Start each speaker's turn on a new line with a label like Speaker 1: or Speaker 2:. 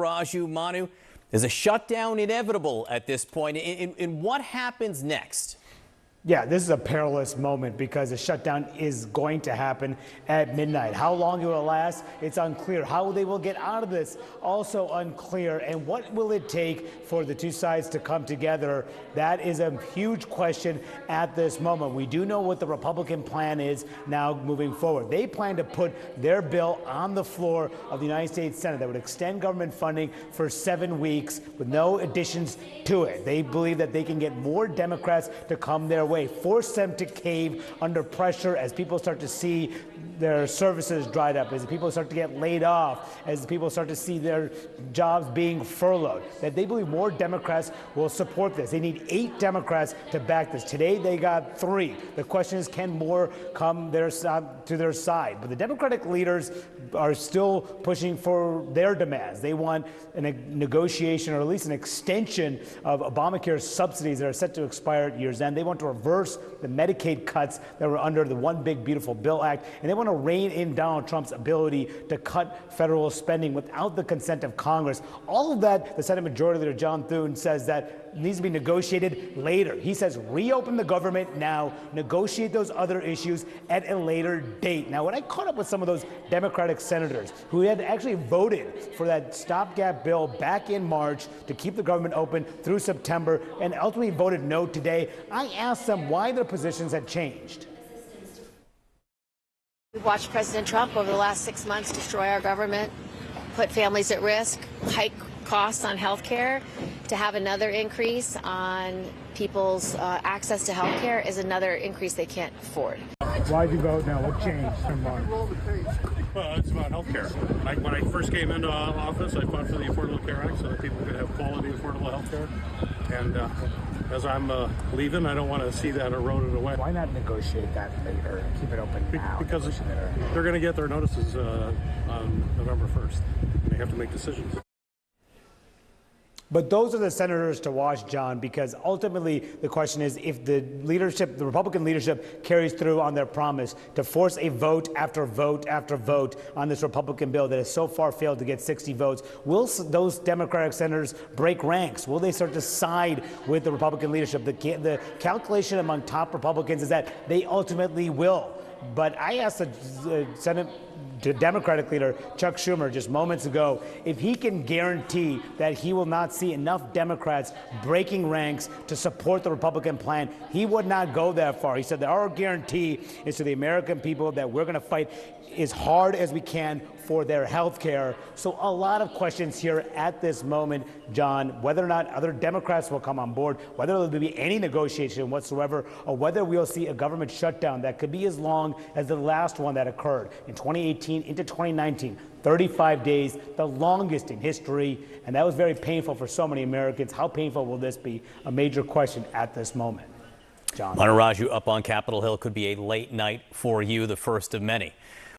Speaker 1: Raju, Manu, is a shutdown inevitable at this point? And what happens next?
Speaker 2: Yeah, this is a perilous moment because the shutdown is going to happen at midnight. How long it will last, it's unclear. How they will get out of this, also unclear. And what will it take for the two sides to come together? That is a huge question at this moment. We do know what the Republican plan is now moving forward. They plan to put their bill on the floor of the United States Senate that would extend government funding for 7 weeks with no additions to it. They believe that they can get more Democrats to come their way, force them to cave under pressure as people start to see their services dried up, as people start to get laid off, as people start to see their jobs being furloughed. That they believe more Democrats will support this. They need 8 Democrats to back this. Today they got 3. The question is, can more come to their side? But the Democratic leaders are still pushing for their demands. They want a negotiation, or at least an extension of Obamacare's subsidies that are set to expire at year's end. They want to reverse the Medicaid cuts that were under the One Big Beautiful Bill Act, and they want to rein in Donald Trump's ability to cut federal spending without the consent of Congress. All of that, the Senate Majority Leader John Thune says that needs to be negotiated later. He says reopen the government now, negotiate those other issues at a later date. Now, when I caught up with some of those Democratic senators who had actually voted for that stopgap bill back in March to keep the government open through September and ultimately voted no today, I asked them why their positions had changed.
Speaker 3: We've watched President Trump over the last 6 months destroy our government, put families at risk, hike costs on health care. To have another increase on people's access to health care is another increase they can't afford.
Speaker 2: Why did you vote now? What changed from March?
Speaker 4: Well, it's about health care. When I first came into office, I fought for the Affordable Care Act so that people could have quality, affordable health care. And as I'm leaving, I don't want to see that eroded away.
Speaker 2: Why not negotiate that later? Keep it open now.
Speaker 4: Because they're going to get their notices on November 1st. They have to make decisions.
Speaker 2: But those are the senators to watch, John, because ultimately the question is if the leadership, the Republican leadership, carries through on their promise to force a vote after vote after vote on this Republican bill that has so far failed to get 60 votes, will those Democratic senators break ranks? Will they start to side with the Republican leadership? The calculation among top Republicans is that they ultimately will. But I asked the Senate Democratic leader Chuck Schumer just moments ago if he can guarantee that he will not see enough Democrats breaking ranks to support the Republican plan. He would not go that far. He said that our guarantee is to the American people that we're going to fight as hard as we can for their health care. So a lot of questions here at this moment, John, whether or not other Democrats will come on board, whether there will be any negotiation whatsoever, or whether we'll see a government shutdown that could be as long as the last one that occurred in 2018 into 2019. 35 days, the longest in history, and that was very painful for so many Americans. How painful will this be? A major question at this moment. John.
Speaker 1: Raju, up on Capitol Hill could be a late night for you, the first of many.